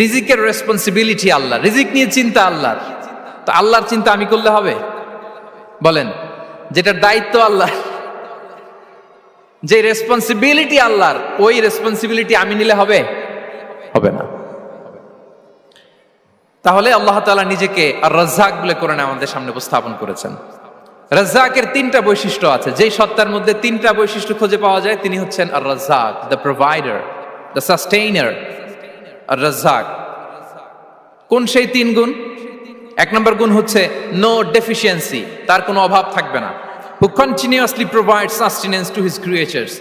রিজিকের রেসপন্সিবিলিটি আল্লাহ, রিজিক নিয়ে চিন্তা আল্লাহর। তো আল্লাহর চিন্তা আমি করলে হবে? বলেন, যেটার দায়িত্ব আল্লাহ, যে রেসপন্সিবিলিটি আল্লাহর, ওই রেসপন্সিবিলিটি আমি নিলে হবে? হবে না। তাহলে আল্লাহ তাআলা নিজেকে আর রাজ্জাক বলে কোরআনে আমাদের সামনে উপস্থাপন করেছেন। রাজ্জাকের তিনটা বৈশিষ্ট্য আছে, যেই সত্তার মধ্যে তিনটা বৈশিষ্ট্য খুঁজে পাওয়া যায় তিনি হচ্ছেন Ar Razzaq, the provider, the sustainer. Ar Razzaq কোন সেই তিন গুণ? এক নম্বর গুণ হচ্ছে নো ডেফিসিয়েন্সি, তার কোনো অভাব থাকবে না। হু continuously provide sustenance to his creatures,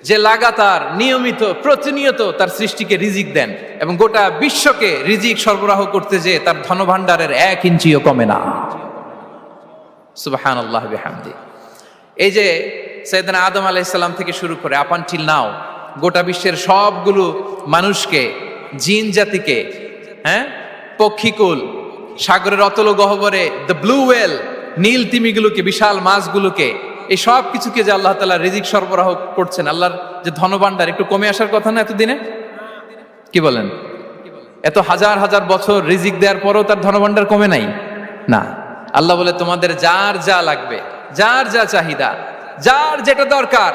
যে লাগাতার নিয়মিত প্রতিনিয়ত তার সৃষ্টিকে রিজিক দেন এবং গোটা বিশ্বকে রিজিক সরবরাহ করতে যে তার ধনভাণ্ডারের 1 ইঞ্চিও কমে না। সুবহানাল্লাহ বিহামদি। এই যে সাইয়েদনা আদম আলাইহিস সালাম থেকে শুরু করে আপ আনটিল নাও গোটা বিশ্বের সবগুলো মানুষকে, জিন জাতিকে, পক্ষীকুল, সাগরের অতল গহ্বরে দ্য ব্লু ওয়েল, নীল তিমিগুলোকে, বিশাল মাছগুলোকে, এই সব কিছুকে যে আল্লাহ তাআলা রিজিক সরবরাহ করছেন, আল্লাহর যে ধনভাণ্ডার একটু কমে আসার কথা না এতদিনে? কি বলেন? এত হাজার হাজার বছর রিজিক দেওয়ার পরও তার ধনভাণ্ডার কমে নাই না। আল্লাহ বলে তোমাদের যার যা লাগবে, যার যা চাহিদা, যার যেটা দরকার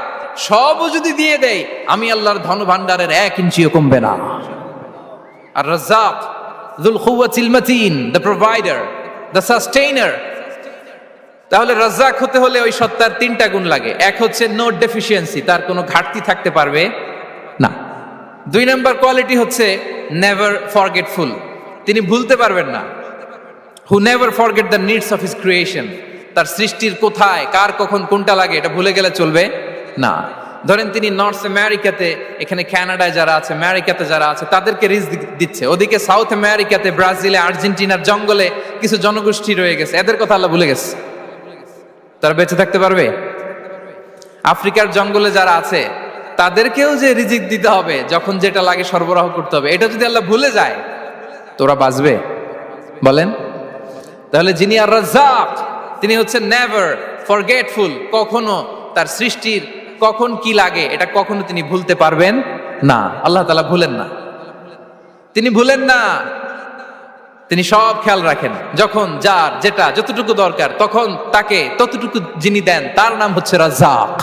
সবও যদি দিয়ে দেই, আমি আল্লাহর ধনভাণ্ডারের 1 ইঞ্চিও কমবে না। আর Razzak যুল কুওয়াতিল মাতিন, the provider, the sustainer. তাহলে রাজ্জাক হতে হলে ওই সত্তার তিনটা গুণ লাগে। এক হচ্ছে নো ডেফিসিয়েন্সি, তার কোনো ঘাটতি থাকতে পারবে না। 2 নম্বর কোয়ালিটি হচ্ছে নেভার ফরগেটফুল, তিনি ভুলতে পারবেন না। Who never forget the needs of his creation, তার সৃষ্টির কোথায় কার কখন কোনটা লাগে এটা ভুলে গেলে চলবে না। ধরেন তিনি নর্থ আমেরিকাতে, এখানে কানাডায় যারা আছে, আমেরিকাতে যারা আছে, তাদেরকে রিজিক দিচ্ছে। ওদিকে সাউথ আমেরিকাতে, ব্রাজিলে, আর্জেন্টিনার জঙ্গলে কিছু জনগোষ্ঠী রয়ে গেছে, এদের কথা আল্লাহ ভুলে গেছে। তারা বেঁচে থাকতে পারবে? আফ্রিকার জঙ্গলে যারা আছে তাদেরকেও যে রিজিক দিতে হবে, যখন যেটা লাগে সরবরাহ করতে হবে, এটা যদি আল্লাহ ভুলে যায় তোরা বাঁচবে? বলেন। তাহলে যিনি আর রাজ্জাক তিনি হচ্ছেন নেভার ফরগেটফুল, কখনো তার সৃষ্টির কখন কি লাগে এটা কখনো তিনি ভুলতে পারবেন না। আল্লাহ তাআলা ভুলেন না, তিনি ভুলেন না, তিনি সব খেয়াল রাখেন। যখন যার যেটা যতটুকু দরকার তখন তাকে ততটুকু যিনি দেন তার নাম হচ্ছে রাজ্জাক।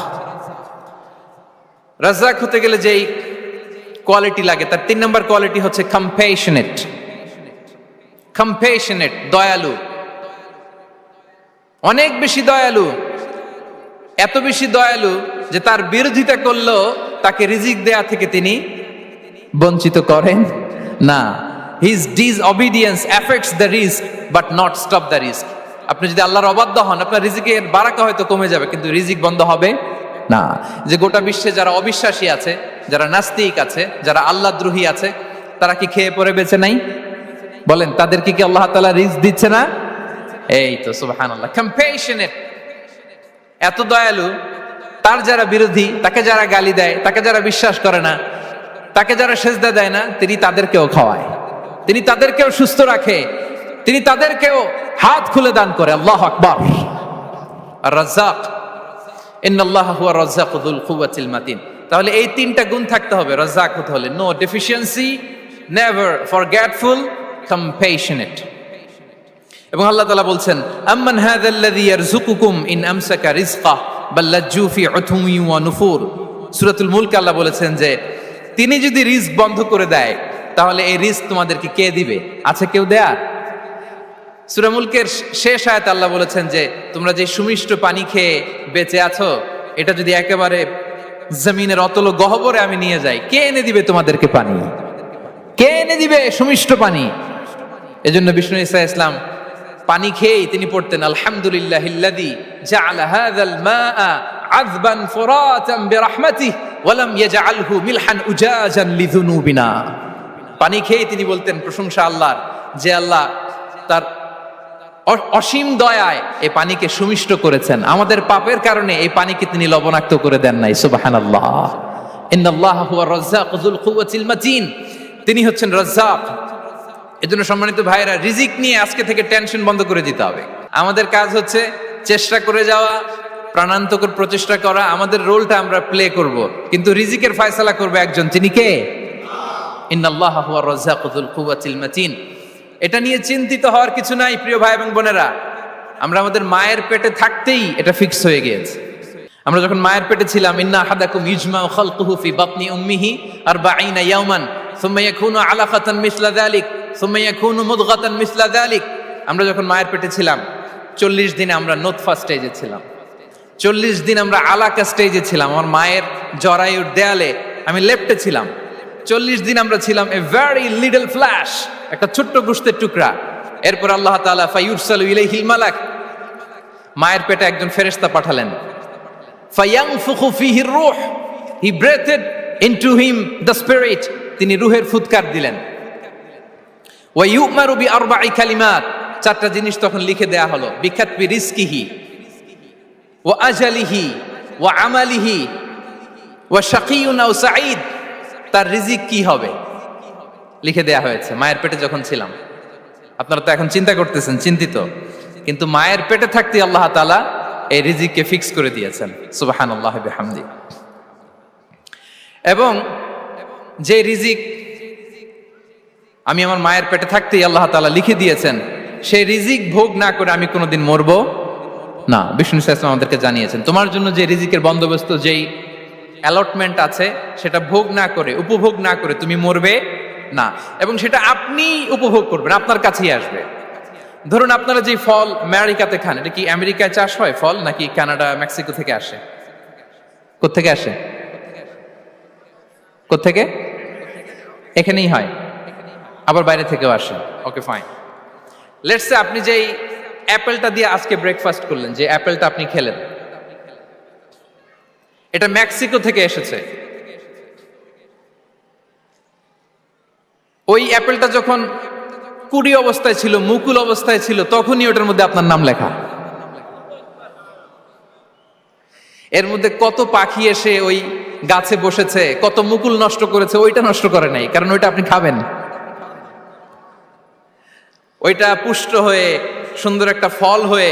রাজ্জাক হতে গেলে যেই কোয়ালিটি লাগে তার 3 নম্বর কোয়ালিটি হচ্ছে কম্প্যাশনেট। কম্প্যাশনেট, দয়ালু, অনেক বেশি দয়ালু, এত বেশি দয়ালু যে তার বিরোধিতা করলেও তাকে রিজিক দেয়া থেকে তিনি বঞ্চিত করেন না। His disobedience affects the risk but not stop the risk. আপনি যদি আল্লাহর অবাধ্য হন, আপনার রিজিকের বারাকা হয়তো কমে যাবে কিন্তু রিজিক বন্ধ হবে না। যে গোটা বিশ্বে যারা অবিশ্বাসী আছে, যারা নাস্তিক আছে, যারা আল্লাহদ্রোহী আছে, তারা কি খেয়ে পরে বেঁচে নাই? বলেন, তাদেরকে কি আল্লাহ তাআলা রিজিক দিচ্ছে না? এই তো সুবহানাল্লাহ। কম্প্যাশনেট, এত দয়ালু, তার যারা বিরোধী, তাকে যারা গালি দেয়, তাকে যারা বিশ্বাস করে না, তাকে যারা সেজদা দেয় না, তিনি তাদেরকেও খাওয়ায়, তিনি তাদেরকেও সুস্থ রাখে, তিনি তাদেরকেও হাত খুলে দান করে। আল্লাহু আকবার। আর রাজ্জাক, ইন্নাল্লাহা হুয়া রাজ্জাকু যুল কুওয়াতিল মাতিন। তাহলে এই তিনটা গুণ থাকতে হবে রাজ্জাক হতে হলে: no deficiency, never forgetful, compassionate. এবং আল্লাহ তাআলা বলছেন, আম্মান হাযাল্লাযী ইয়ারযুকুকুম ইন আমসাকা রিজকাহ বাল লাজ্জু ফি উতুওয়ি ওয়া নুফুর। সূরাতুল মুলক আল্লাহ বলেছেন যে তিনি যদি রিজক বন্ধ করে দেয় তাহলে এই রিজক তোমাদেরকে কে দিবে? আছে কেউ দেয়ার? সূরা মুলকের শেষ আয়াতে আল্লাহ বলেছেন যে তোমরা যে সুমিষ্ট পানি খেয়ে বেঁচে আছো, এটা যদি একেবারে জমিনের অতল গহ্বরে আমি নিয়ে যাই, কে এনে দিবে তোমাদেরকে পানি? কে এনে দিবে সুমিষ্ট পানি? এজন্য বিষ্ণু ঈসা ইসলাম পানি খেয়েই তিনি পড়তেন, আলহামদুলিল্লাহিল্লাযী জাআলা হাযাল মাআ আযবান ফুরাতান বিরাহমাতিহি ওয়া লাম ইয়াজআলহু মিলহান উজাজান লিযুনুবিনা। পানি খেয়েই তিনি বলতেন প্রশংসা আল্লাহর, যে আল্লাহ তার অসীম দয়ায় এই পানিকে সুমিষ্ট করেছেন, আমাদের পাপের কারণে এই পানিকে তিনি লবণাক্ত করে দেন নাই। সুবহানাল্লাহ। ইন্নাল্লাহা হুয়া রাজ্জাকু যুল কুওয়াতিল মাতিন, তিনি হচ্ছেন রাজ্জাক। এজন্য সম্মানিত ভাইরা, রিজিক নিয়ে আজকে থেকে টেনশন বন্ধ করে দিতে হবে। আমাদের কাজ হচ্ছে চেষ্টা করে যাওয়া, প্রাণান্তকর প্রচেষ্টা করা, আমাদের রোলটা আমরা প্লে করব, কিন্তু রিজিকের ফয়সালা করবে একজন, তিনি কে? ইন্নাল্লাহা হুয়ার রাজ্জাকু যুল কুওয়াতিল মাতিন। এটা নিয়ে চিন্তিত হওয়ার কিছু নাই প্রিয় ভাই এবং বোনেরা। আমরা আমাদের মায়ের পেটে থাকতেই এটা ফিক্স হয়ে গিয়েছে। আমরা যখন মায়ের পেটে ছিলাম, ইন্না আহাদাকুম ইজমাউ খালকুহু ফি বাতনি উম্মিহি 40 ইয়াওমান সুম্মা ইয়াকুনু আলাকাতান মিসলা যালিক সুম্মা ইয়াকুনু মুদগাতান মিসলা যালিক। আমরা যখন মায়ের পেটে ছিলাম 40 দিন আমরা নুতফা স্টেজে ছিলাম, 40 দিন আমরা আলাকা স্টেজে ছিলাম। আমার মায়ের জরায়ুর দেয়ালে আমি লেপ্টে ছিলাম। 40 দিন আমরা ছিলাম এ ভেরি লিটল ফ্ল্যাশ, একটা ছোট্ট গোশতের টুকরা। এরপর আল্লাহ তাআলা ফায়ুরসালু ইলাইহিল মালাক, মায়ের পেটে একজন ফেরেশতা পাঠালেন। ফায়ানফুখু ফিহির রূহ, he breathed into him the spirit, তিনি রূহের ফুৎকার দিলেন। ওয়া ইউমারু বিআরবা'i কালিমাত, চারটা জিনিস তখন লিখে দেয়া হলো। বিকাতবি রিজকিহি ওয়া আজালিহি ওয়া আমালিহি ওয়া শাকিয়ুন আও সাঈদ, তার রিজিক কি হবে লিখে দেয়া হয়েছে মায়ের পেটে যখন ছিলাম। আপনারা তো এখন চিন্তা করতেছেন, চিন্তিত, কিন্তু মায়ের পেটে থাকতে আল্লাহ তাআলা এই রিজিককে ফিক্স করে দিয়েছেন। সুবহানাল্লাহ বিহামদি। এবং যে রিজিক আমি আমার মায়ের পেটে থাকতেই আল্লাহ তাআলা লিখে দিয়েছেন, সেই রিজিক ভোগ না করে আমি কোনোদিন মরবো না। বিষ্ণু ইসলাম আমাদেরকে জানিয়েছেন, তোমার জন্য যে রিজিকের বন্দোবস্ত, যেই অ্যালটমেন্ট আছে, সেটা ভোগ না করে, উপভোগ না করে তুমি মরবে না। এবং সেটা আপনি উপভোগ করবেন, আপনার কাছেই আসবে। ধরুন আপনারা যে ফল আমেরিকাতে খান, এটা কি আমেরিকায় চাষ হয় ফল, নাকি কানাডা মেক্সিকো থেকে আসে? কোত্থেকে আসে? কোত্থেকে? এখানেই হয়, আবার বাইরে থেকেও আসে। Okay fine. লেটস সে আপনি যেই অ্যাপেলটা দিয়ে আজকে ব্রেকফাস্ট করলেন, যে অ্যাপেলটা আপনি খেলেন, এটা মেক্সিকো থেকে এসেছে। ওই অ্যাপেলটা যখন কুড়ি অবস্থায় ছিল, মুকুল অবস্থায় ছিল, তখনই ওটার মধ্যে আপনার নাম লেখা। এর মধ্যে কত পাখি এসে ওই গাছে বসেছে, কত মুকুল নষ্ট করেছে, ওইটা নষ্ট করে নাই, কারণ ওইটা আপনি খাবেন। ওইটা পুষ্ট হয়ে সুন্দর একটা ফল হয়ে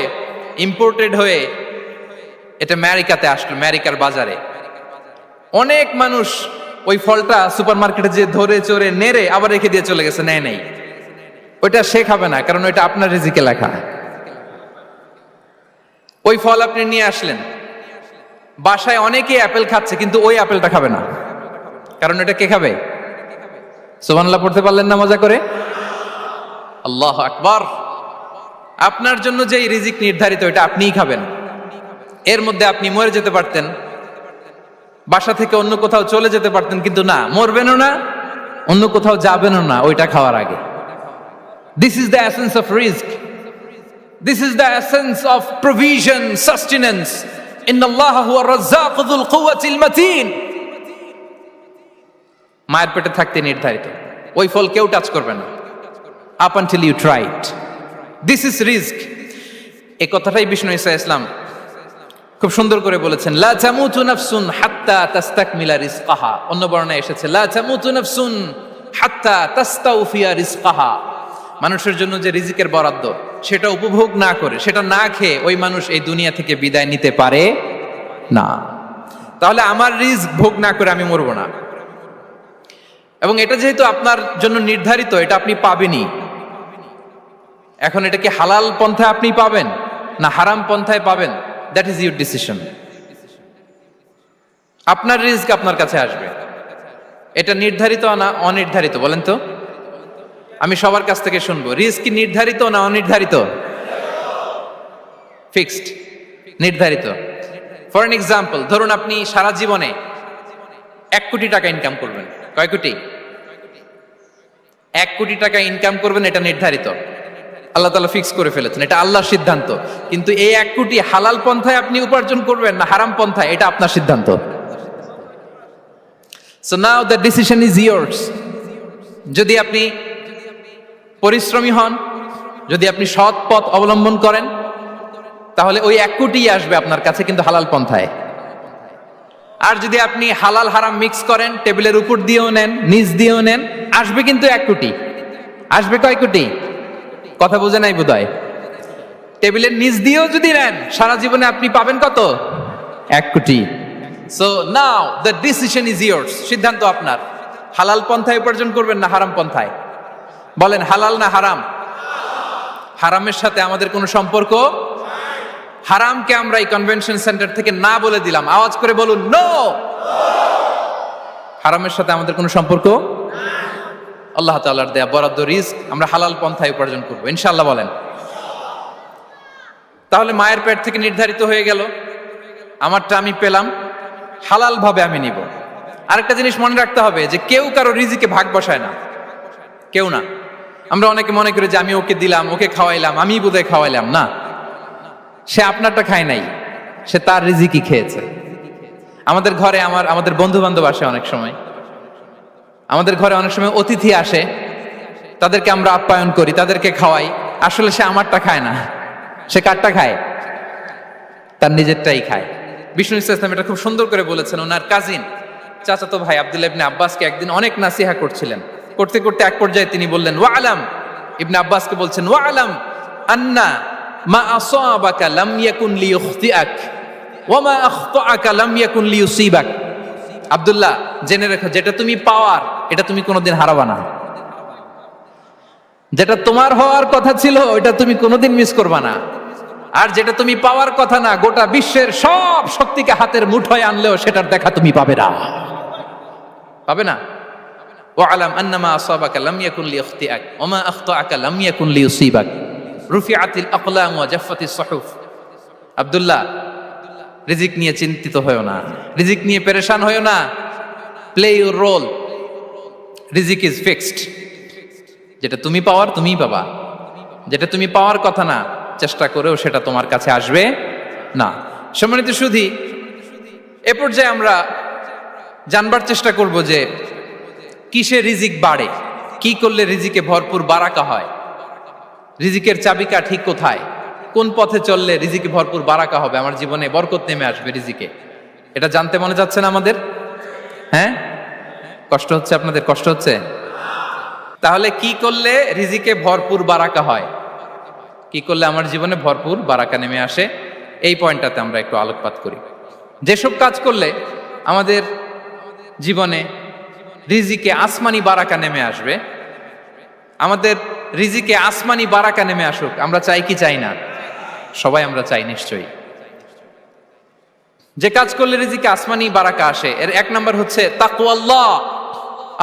ইম্পোর্টেড হয়ে এটা আমেরিকাতে আসলো, আমেরিকার বাজারে। অনেক মানুষ ওই ফলটা সুপার মার্কেটে যে ধরে চড়ে নেড়ে আবার রেখে দিয়ে চলে গেছে, নেয় নেই। ওইটা সে খাবে না, কারণ ওইটা আপনার রিজিকে লেখা। ওই ফল আপনি নিয়ে আসলেন, বাসায় অনেকেই অ্যাপেল খাচ্ছে, কিন্তু ওই অ্যাপেলটা খাবে না, কারণ এটা কে খাবে? সুবহানাল্লাহ পড়তে পারলেন না মজা করে? আল্লাহু আকবার। আপনার জন্য যে রিজিক নির্ধারিত, এটা আপনিই খাবেন। এর মধ্যে আপনি মরে যেতে পারতেন, বাসা থেকে অন্য কোথাও চলে যেতে পারতেন, কিন্তু না, মরবেনও না, অন্য কোথাও যাবেনও না ওইটা খাওয়ার আগে। This is the essence of risk. This is the essence of provision, sustenance. Innallaha huwa ar-razzaqu dhul quwwatil matin. মায়ের পেটে থাকতে নির্ধারিত, ওই ফল কেউ টাচ করবে না up until you try it. This is risk. এই কথাটাই বিষ্ণু ঈসা ইসলাম খুব সুন্দর করে বলেছেন, লা তামুতু নাফসুন হাত্তা তাস্তাকমিলা রিজকাহা। অন্য বর্ণনায় এসেছে লা তামুতু নাফসুন হাত্তা তাস্তাউফিয়া রিজকাহা। মানুষের জন্য যে রিজিকের বরাদ্দ, সেটা উপভোগ না করে, সেটা না খেয়ে ওই মানুষ এই দুনিয়া থেকে বিদায় নিতে পারে না। তাহলে আমার রিজিক ভোগ না করে আমি মরবো না। এবং এটা যেহেতু আপনার জন্য নির্ধারিত, এটা আপনি পাবেনই। এখন এটা কি হালাল পন্থায় আপনি পাবেন না হারাম পন্থায় পাবেন, দ্যাট ইজ ইউর ডিসিশন। আপনার রিজিক আপনার কাছে আসবে। এটা নির্ধারিত না অনির্ধারিত বলেন তো? আমি সবার কাছ থেকে শুনবো, রিজিক কি নির্ধারিত না অনির্ধারিত? ফিক্সড, নির্ধারিত। ফর এন এক্সাম্পল, ধরুন আপনি সারা জীবনে 1 কোটি টাকা ইনকাম করবেন। কয় কোটি? 1 কোটি টাকা ইনকাম করবেন, এটা নির্ধারিত, আল্লাহ তাআলা ফিক্স করে ফেলেছেন, এটা আল্লাহর সিদ্ধান্ত। কিন্তু এই 1 কোটি হালাল পন্থায় আপনি উপার্জন করবেন না হারাম পন্থায়, এটা আপনার সিদ্ধান্ত। So now the decision is years. যদি আপনি পরিশ্রমী হন, যদি আপনি সৎ পথ অবলম্বন করেন, তাহলে ওই 1 কোটি আসবে আপনার কাছে, কিন্তু হালাল পন্থায়। আর যদি আপনি হালাল হারাম মিক্স করেন, টেবিলের উপর দিয়েও নেন, নিচ দিয়েও নেন, আসবে কিন্তু 1 কোটি। আসবে কয় কোটি? কথা বোঝে নাই বোধহয়। টেবিলের নিচ দিয়েও যদি নেন, সারা জীবনে আপনি পাবেন কত? 1 কোটি। So now the decision is years. সিদ্ধান্ত আপনার। হালাল পন্থায় উপার্জন করবেন না হারাম পন্থায়? বলেন হালাল না হারাম? হারামের সাথে আমাদের কোনো সম্পর্ক? হারামকে আমরা এই কনভেনশন সেন্টার থেকে না বলে দিলাম, আওয়াজ করে বলুন নো। হারামের সাথে আমাদের কোনো সম্পর্ক? আল্লাহ তাআলার দেয়া বরাদ্দ রিজক আমরা হালাল পন্থায় উপার্জন করবো ইনশাআল্লাহ। বলেন। তাহলে মায়ের পেট থেকে নির্ধারিত হয়ে গেল, আমারটা আমি পেলাম, হালাল ভাবে আমি নিব। আরেকটা জিনিস মনে রাখতে হবে যে কেউ কারো রিজিকে ভাগ বসায় না, কেউ না। আমরা অনেকে মনে করি যে আমি ওকে দিলাম, ওকে খাওয়াইলাম, আমি বোধহয় খাওয়াইলাম। না, সে আপনারটা খায় নাই, সে তার রিজিকই খেয়েছে। আমাদের ঘরে আমাদের বন্ধু বান্ধব আসে অনেক সময়, আমাদের ঘরে অনেক সময় অতিথি আসে, তাদেরকে আমরা আপ্যায়ন করি, তাদেরকে খাওয়াই। আসলে সে আমারটা খায় না, সে কারটা খায়? তার নিজেরটাই খায়। বিষ্ণু ইসলাম এটা খুব সুন্দর করে বলেছেন। ওনার কাজিন চাচাতো ভাই আব্দুল্লাহ ইবনে আব্বাসকে একদিন অনেক নাসিহা করছিলেন। করতে করতে এক পর্যায়ে তিনি বললেন ওয়ালাম, ইবনে আব্বাসকে বলছেন ওয়ালাম আন্না মা আসাবাকা লাম ইয়াকুন লিইখতিআক ওয়া মা আখতাআকা লাম ইয়াকুন লিইউসিবাক। আব্দুল্লাহ, জেনে রেখো, যেটা তুমি পাওয়ার এটা তুমি কোনোদিন হারাবা না। যেটা তোমার হওয়ার কথা ছিল ওটা তুমি কোনোদিন মিস করবা না। আর যেটা তুমি পাওয়ার কথা না, গোটা বিশ্বের সব শক্তিকে হাতের মুঠোয় আনলেও সেটার দেখা তুমি পাবে না, পাবে না। ওয়ালাম আন্নামা আসাবাকা লাম ইয়াকুন লিইখতিআক ওয়া মা আখতাআকা লাম ইয়াকুন লিইউসিবাক রুফিআতিল আকলাম ওয়া জাফফাতিস সুহুফ। আব্দুল্লাহ, রিজিক নিয়ে চিন্তিত হয়ো না, রিজিক নিয়ে পেরেশান হয়ো না। প্লে ইউর রোল, রিজিক ইজ ফিক্সড। যেটা তুমি পাওয়ার তুমিই পাবা, যেটা তুমি পাওয়ার কথা না চেষ্টা করেও সেটা তোমার কাছে আসবে না। সম্মানিত সুধী, এ পর্যায়ে আমরা জানবার চেষ্টা করব যে কিসে রিজিক বাড়ে, কি করলে রিজিকে ভরপুর বারাকা হয়, রিজিকের চাবিকা ঠিক কোথায়, কোন পথে চললে রিজিকে ভরপুর বারাকা হবে, আমার জীবনে বরকত নেমে আসবে রিজিকে। এটা জানতে মনে যাচ্ছে না আমাদের? হ্যাঁ, কষ্ট হচ্ছে আপনাদের? কষ্ট হচ্ছে? তাহলে কি করলে রিজিকে ভরপুর বারাকা হয়, কি করলে আমার জীবনে ভরপুর বারাকা নেমে আসে, এই পয়েন্টটাতে আমরা একটু আলোকপাত করি। যেসব কাজ করলে আমাদের জীবনে রিজিকে আসমানি বারাকা নেমে আসবে, আমাদের রিজিকে আসমানি বারাকা নেমে আসুক, আমরা চাই কি চাই না? সবাই আমরা চাই নিশ্চয়ই। যে কাজ করলে রিজিকে আসমানি বারাকা আসে, এর এক নাম্বার হচ্ছে তাকওয়াল্লাহ,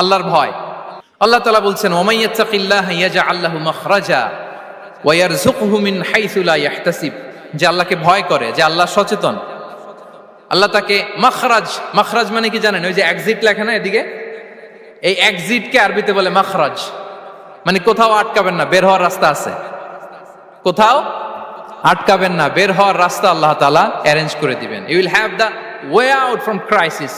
আল্লাহর ভয়। আল্লাহ তাআলা বলছেন ওয়া ইয়াত্তাকিল্লাহা ইয়াজআল লাহু মাখরাজা ওয়া ইয়ারযুকহু মিন হাইসু লা ইয়াহতাসিব। যে আল্লাহকে ভয় করে, যে আল্লাহ সচেতন, আল্লাহ তাকে মাখরাজ, মাখরাজ মানে কি জানেন? ওই যে এক্সিট লেখা না এদিকে, এই এক্সিটকে আরবিতে বলে মাখরাজ, মানে কোথাও আটকাবেন না, বের হওয়ার রাস্তা আছে, কোথাও আটকাবেন না, বের হওয়ার রাস্তা আল্লাহ তাআলা অ্যারেঞ্জ করে দিবেন। You will have the way out from crisis.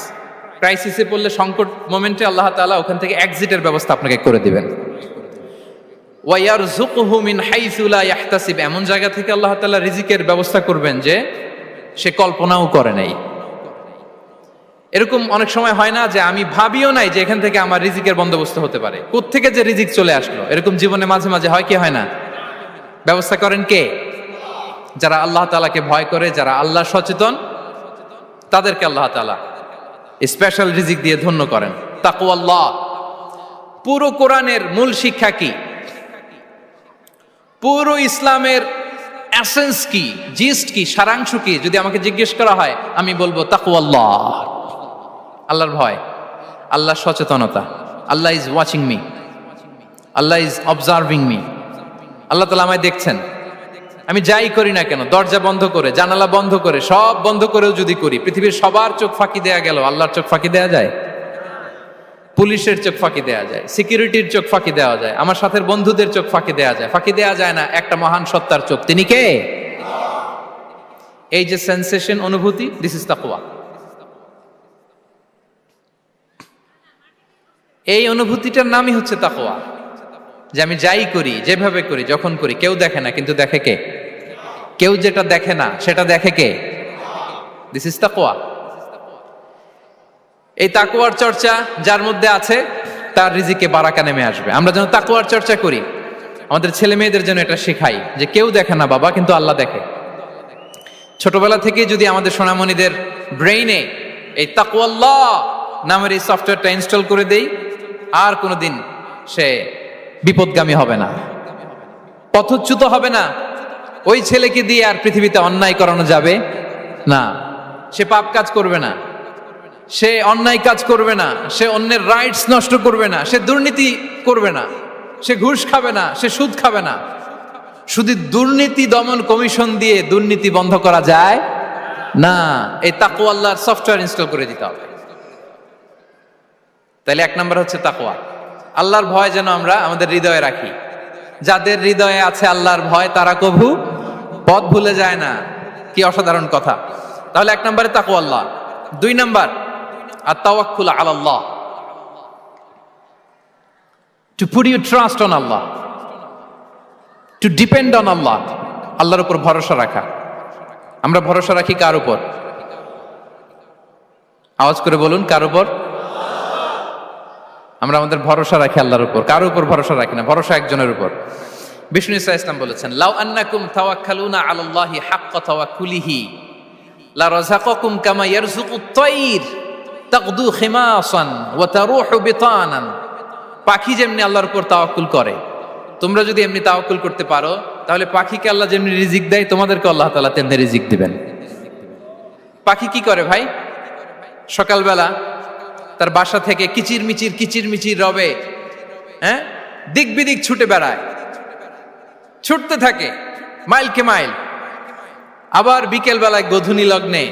ক্রাইসিসে পড়লে, সংকট মোমেন্টে আল্লাহ তাআলা ওখান থেকে এক্সিটের ব্যবস্থা আপনাকে করে দিবেন। ওয়া ইয়ারযুকহু মিন হাইসু লা ইয়াহতাসিব, এমন জায়গা থেকে আল্লাহ তাআলা রিজিকের ব্যবস্থা করবেন যে সে কল্পনাও করে নাই। এরকম অনেক সময় হয় না যে আমি ভাবিও নাই যে এখান থেকে আমার রিজিকের বন্দোবস্ত হতে পারে, কোত্থেকে যে রিজিক চলে আসলো, এরকম জীবনে মাঝে মাঝে হয় কি হয় না? ব্যবস্থা করেন কে? যারা আল্লাহ তাআলাকে ভয় করে, যারা আল্লাহ সচেতন, তাদেরকে আল্লাহ তাআলা স্পেশাল রিজিক দিয়ে ধন্য করেন। তাকওয়াল্লাহ। পুরো কোরআনের মূল শিক্ষা কি? পুরো ইসলামের এসেন্স কি, জিস্ট কি, সারাংশ কি যদি আমাকে জিজ্ঞেস করা হয়, আমি বলবো তাকওয়াল্লাহ, আল্লাহর ভয়, আল্লাহর সচেতনতা। Allah is watching me, Allah is observing me. Allah তাআলা আমায় দেখছেন, আমি যাই করি না কেন, দরজা বন্ধ করে, জানালা বন্ধ করে, সব বন্ধ করেও যদি করি, পৃথিবীর সবার চোখ ফাঁকি দেয়া গেল, আল্লাহর চোখ ফাঁকি দেয়া যায়? পুলিশের চোখ ফাঁকি দেয়া যায়, সিকিউরিটির চোখ ফাঁকি দেওয়া যায়, আমার সাথের বন্ধুদের চোখ ফাঁকি দেয়া যায়, ফাঁকি দেয়া যায় না একটা মহান সত্তার চোখ। তিনি কে? এই যে সেন্সেশন, অনুভূতি, দিস ইজ তাকওয়া। এই অনুভূতিটার নামই হচ্ছে তাকওয়া, যে আমি যাই করি, যেভাবে করি, যখন করি, কেউ দেখে না, কিন্তু দেখে কে? কেউ যেটা দেখে না সেটা দেখে কে? দিস ইজ তাকওয়া। এই তাকওয়ার চর্চা যার মধ্যে আছে তার রিজিকে বারাকা নেমে আসবে। আমরা যেন তাকওয়ার চর্চা করি, আমাদের ছেলে মেয়েদের জন্য এটা শেখাই যে কেউ দেখে না বাবা, কিন্তু আল্লাহ দেখে। ছোটবেলা থেকে যদি আমাদের সোনামণিদের ব্রেইনে এই তাকওয়াল্লাহ নামের এই সফটওয়্যারটা ইনস্টল করে দেই, আর কোনোদিন সে বিপদগামী হবে না, পথচ্যুত হবে না। ওই ছেলেকে দিয়ে আর পৃথিবীতে অন্যায় করানো যাবে না। সে পাপ কাজ করবে না, সে অন্যায় কাজ করবে না, সে অন্যের রাইটস নষ্ট করবে না, সে দুর্নীতি করবে না, সে ঘুষ খাবে না, সে সুদ খাবে না। শুধু দুর্নীতি দমন কমিশন দিয়ে দুর্নীতি বন্ধ করা যায় না। এই তাকওয়া আল্লাহর সফটওয়্যার ইনস্টল করে দিতে হবে। তাহলে এক নাম্বার হচ্ছে তাকওয়া। আল্লাহর ভয় যেন আমরা আমাদের হৃদয়ে রাখি। যাদের হৃদয়ে আছে আল্লাহর ভয় তারা কভু পথ ভুলে যায় না। কি অসাধারণ কথা। তাহলে এক নম্বরে তাকওয়া আল্লাহ। দুই নাম্বার আত-তাওয়াক্কুল আলাল্লাহ, to put your trust on Allah, to depend on Allah. আল্লাহর উপর ভরসা রাখা। আমরা ভরসা রাখি কার উপর? আওয়াজ করে বলুন, কার উপর? আমরা আমাদের ভরসা রাখি আল্লাহর উপর, কার উপর ভরসা রাখি না। ভরসা একজনের উপর। বিষ্ণু ইসা ইসলাম বলেছেন, লাউ আন্নাকুম তাওয়াক্কালুনা আলাল্লাহি হাক্কা তাওয়াক্কুলিহি লা রাযাকাকুম কামা ইয়ারযুকুত তায়র তাগদু খিমাসান ওয়া তারুহু বিতানান। পাখি যেমনি আল্লাহর উপর তাওয়াক্কুল করে, তোমরা যদি এমনি তাওয়াক্কুল করতে পারো তাহলে পাখিকে আল্লাহ যেমনি রিজিক দেয় তোমাদেরকে আল্লাহ তাআলা তেমনি রিজিক দিবেন। পাখি কি করে ভাই? সকালবেলা তার বাসা থেকে কিচির মিচির রবে, হ্যাঁ, দিক বিদিক ছুটে বেড়ায়, ছুটতে থাকে মাইলকে মাইল। আবার বিকেল বেলায় গোধূলি লগ্নে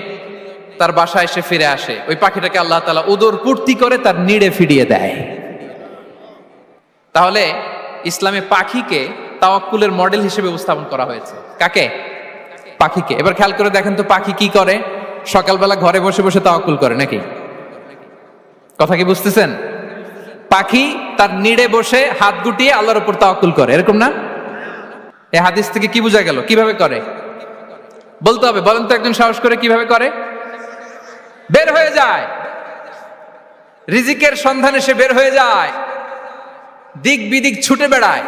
তার বাসায় এসে ফিরে আসে। ওই পাখিটাকে আল্লাহ তাআলা উদর পূর্তি করে তার নিড়ে ফিরিয়ে দেয়। তাহলে ইসলামে পাখিকে তাওয়াক্কুলের মডেল হিসেবে উপস্থাপন করা হয়েছে। কাকে? পাখিকে। এবার খেয়াল করে দেখেন তো পাখি কি করে? সকালবেলা ঘরে বসে বসে তাওয়াক্কুল করে নাকি? কথা কি বুঝতেছেন? পাখি তার নিড়ে বসে হাত গুটিয়ে আল্লাহর উপর তাওয়াক্কুল করে, এরকম না? এই হাদিস থেকে কি বোঝা গেল? কিভাবে করে বলতে হবে, বলেন তো একজন সাহস করে কিভাবে করে? বের হয়ে যায়, রিজিকের সন্ধানে সে বের হয়ে যায়, দিক বিদিক ছুটে বেড়ায়।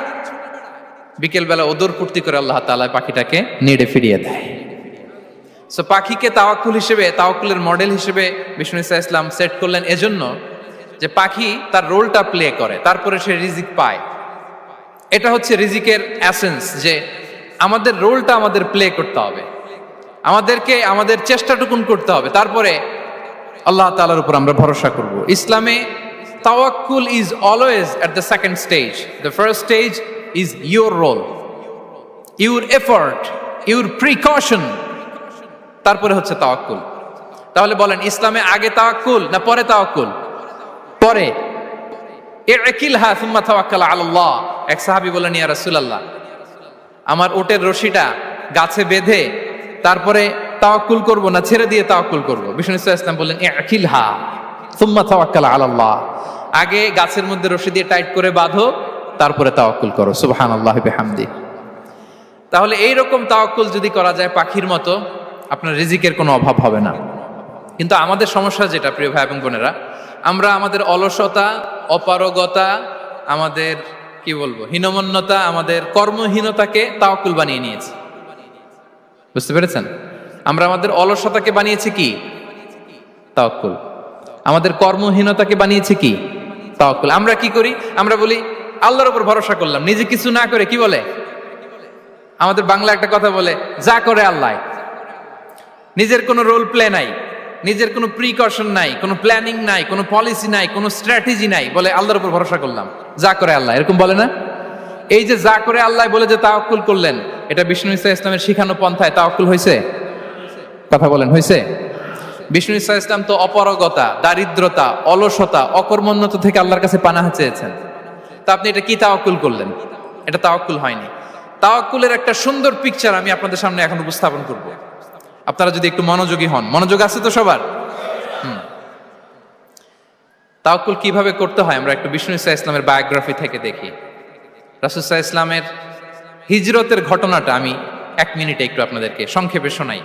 বিকেল বেলা ওদর পূর্তি করে আল্লাহ তাআলা পাখিটাকে নিড়ে ফিরিয়ে দেয়। সো পাখিকে তাওয়াক্কুল হিসেবে, তাওয়াক্কুলের মডেল হিসেবে বিষ্ণু ইসা ইসলাম সেট করলেন এজন্য যে পাখি তার রোলটা প্লে করে, তারপরে সে রিজিক পায়। এটা হচ্ছে রিজিকের এসেন্স, যে আমাদের রোলটা আমাদের প্লে করতে হবে, আমাদেরকে আমাদের চেষ্টাটুকুন করতে হবে, তারপরে আল্লাহ তাআলার উপর আমরা ভরসা করব। ইসলামে তাওয়াক্কুল is always at the second stage. The first stage is your role, your effort, your precaution, তারপরে হচ্ছে তাওয়াক্কুল। তাহলে বলেন, ইসলামে আগে তাওয়াক্কুল না পরে তাওয়াক্কুল? পরে। ইকিলহা সুম্মা তাওয়াক্কাল আলাল্লাহ। এক সাহাবী বলেন, ইয়া রাসূলুল্লাহ, আমার ওটের রশিটা গাছে বেঁধে তারপরে তাওয়াক্কুল করব না ছেড়ে দিয়ে তাওয়াক্কুল করব? বিষ্ণু সাল্লাল্লাহু আলাইহি ওয়াসাল্লাম বললেন, ইকিলহা সুম্মা তাওয়াক্কাল আলাল্লাহ। আগে গাছের মধ্যে রশি দিয়ে টাইট করে বাঁধো, তারপরে তাওয়াক্কুল করো। সুবহানাল্লাহি বিহামদি। তাহলে এইরকম তাওয়াক্কুল যদি করা যায় পাখির মতো, আপনার রিজিকের কোনো অভাব হবে না। কিন্তু আমাদের সমস্যা যেটা, প্রিয় ভাই এবং বোনেরা, আমরা আমাদের অলসতা, অপারগতা, আমাদের কি বলবো হীনমন্যতা, আমাদের কর্মহীনতাকে তাওয়াক্কুল বানিয়ে নিয়েছি। বুঝতে পেরেছেন? আমরা আমাদের অলসতাকে বানিয়েছি কি? তাওয়াক্কুল। আমাদের কর্মহীনতাকে বানিয়েছি কি? তাওয়াক্কুল। আমরা কি করি? আমরা বলি আল্লাহর উপর ভরসা করলাম, নিজে কিছু না করে। কি বলে? আমাদের বাংলা একটা কথা বলে, যা করে আল্লাহ। নিজের কোনো রোল প্লে নাই, নিজের কোনো প্রিকশন নাই, কোনো প্ল্যানিং নাই, কোনো পলিসি নাই, কোনো স্ট্র্যাটেজি নাই, বলে আল্লাহর উপর ভরসা করলাম, যা করে আল্লাহ। এরকম বলে না? এই যে যা করে আল্লাহ বলে যে তাওয়াক্কুল করলেন, এটা বিষ্ণু ইসা ইসলামের শিখানো পন্থায় তাওয়াক্কুল হয়েছে? কথা বলেন, হয়েছে? বিষ্ণু ইসা ইসলাম তো অপারগতা, দারিদ্রতা, অলসতা, অকর্মণ্যতা থেকে আল্লাহর কাছে পানাহ চেয়েছেন। তা আপনি এটা কি তাওয়াক্কুল করলেন? এটা তাওয়াক্কুল হয়নি। তাওয়াক্কুলের একটা সুন্দর পিকচার আমি আপনাদের সামনে এখন উপস্থাপন করব, আপনারা যদি একটু মনোযোগী হন। মনোযোগ আছে তো সবার? তাওয়াক্কুল কিভাবে করতে হয় আমরা একটু বিষ্ণু ইসা ইসলামের বায়োগ্রাফি থেকে দেখি। রাসূল সাল্লাল্লাহু আলাইহি ওয়াসাল্লামের হিজরতের ঘটনাটা আমি 1 মিনিটে একটু আপনাদেরকে সংক্ষেপে শোনাই,